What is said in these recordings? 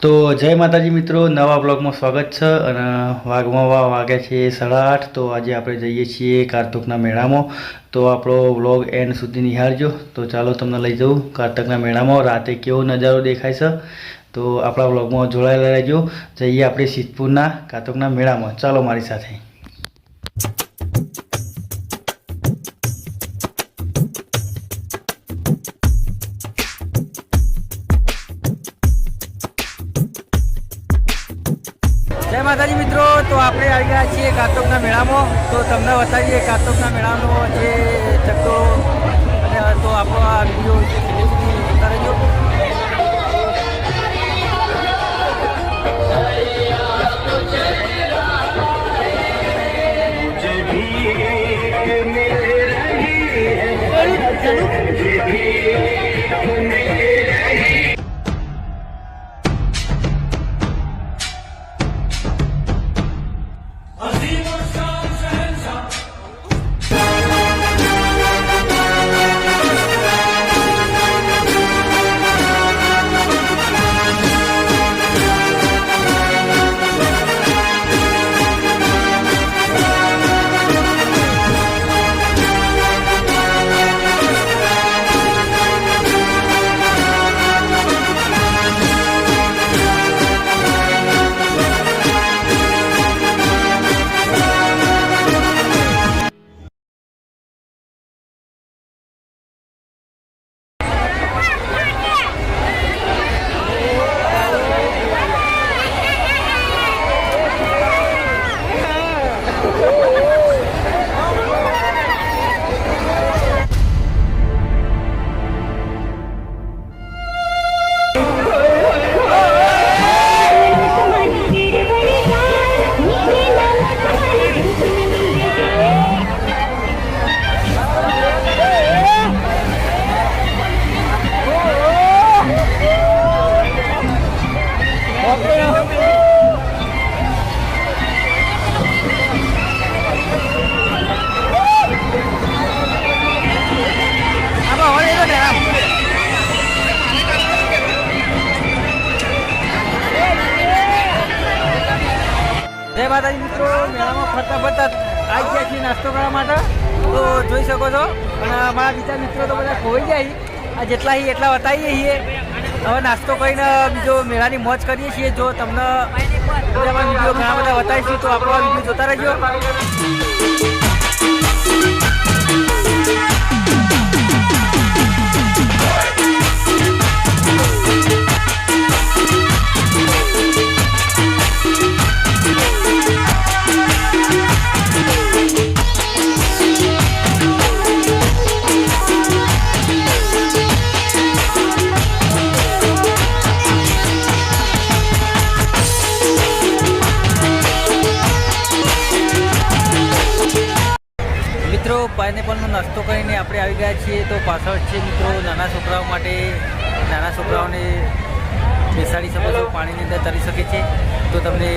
તો જય માતાજી મિત્રો, નવા બ્લોગમાં સ્વાગત છે. અને વાગ્યા છે 8:30. તો આજે આપણે જઈએ છીએ કારતકના મેળામાં. તો આપણો બ્લોગ એન્ડ સુધી નિહાળજો. તો ચાલો તમને લઈ જાઉં કારતકના મેળામાં. રાતે કેવો નજારો દેખાય છે તો આપણા બ્લોગમાં જોડાયેલા રહેજો. જઈએ આપણે સિદ્ધપુરના કારતકના મેળામાં. ચાલો મારી સાથે. જય માતાજી મિત્રો, તો આપણે આવી ગયા છીએ કારતકના મેળામાં. તો તમને બતાવીએ કારતકના મેળાનો જે ચક્કો. અને તો આપણો આ વિડીયો જોતા રહેજો. જય માતાજી મિત્રો, મેળામાં ફરતા ફરતા આવી ગયા છીએ નાસ્તો કરવા માટે. તો જોઈ શકો છો. અને અમારા બીજા મિત્રો તો બધા ખોઈ જાય. આ જેટલા એટલા બતાવીએ છીએ. હવે નાસ્તો કરીને બીજો મેળાની મોજ કરીએ છીએ. જો તમને વિડીયો ઘણા બધા બતાવીશું તો આપણો આ વિડીયો જોતા રહેજો. મિત્રો પાઇનેપલનો નાસ્તો કરીને આપણે આવી ગયા છીએ. તો પાછળ છે મિત્રો નાના છોકરાઓ માટે. નાના છોકરાઓને બેસાડી શકો છો, પાણીની અંદર તરી શકે છે. તો તમને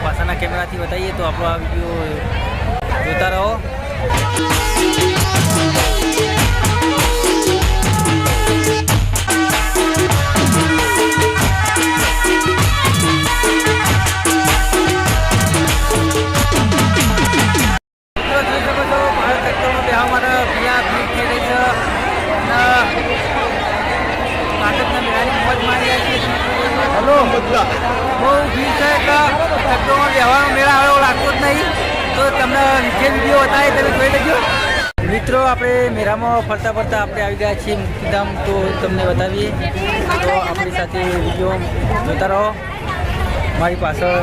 પાછળના કેમેરાથી બતાવીએ તો આપણો આ વિડીયો જોતા રહો. બહુ ભીડ છે કે ચક્કરમાં બેહવાનો મેળા આવે એવું લાગતું જ નહીં. તો તમને જે વિડીયો બતાવે તમે જોઈ લેજો. મિત્રો આપણે મેળામાં ફરતા ફરતા આપણે આવી ગયા છીએ મુક્તિધામ. તો તમને બતાવીએ તો આપણી સાથે વિડીયો જોતા રહો. મારી પાછળ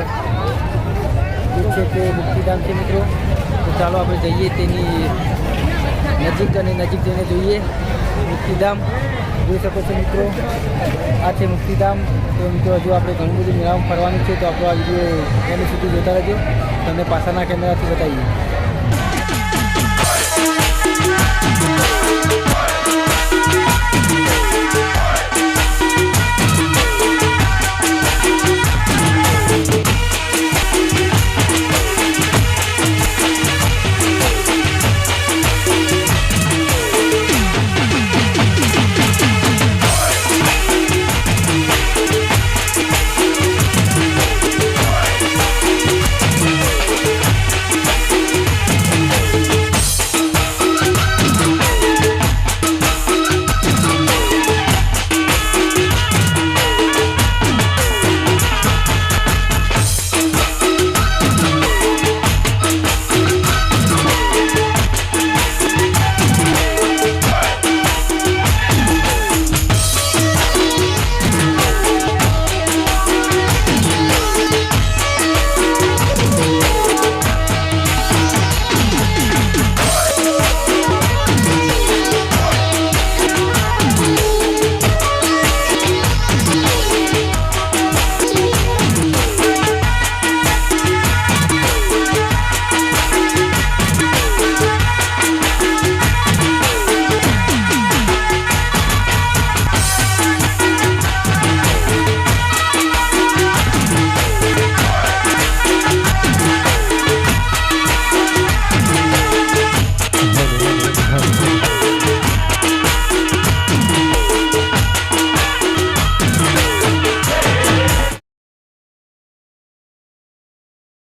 છે તે મુક્તિધામ છે મિત્રો. તો ચાલો આપણે જઈએ તેની નજીક અને નજીક જઈને જોઈએ મુક્તિધામ. જોઈ શકો છો મિત્રો, આ છે મુક્તિધામ. તો મિત્રો હજુ આપણે ઘણું બધું મેળામાં ફરવાનું છે. તો આપણો આ વિડીયો એની સુધી જોતા રહેજો. તમને પાછળના કેમેરાથી બતાવીએ.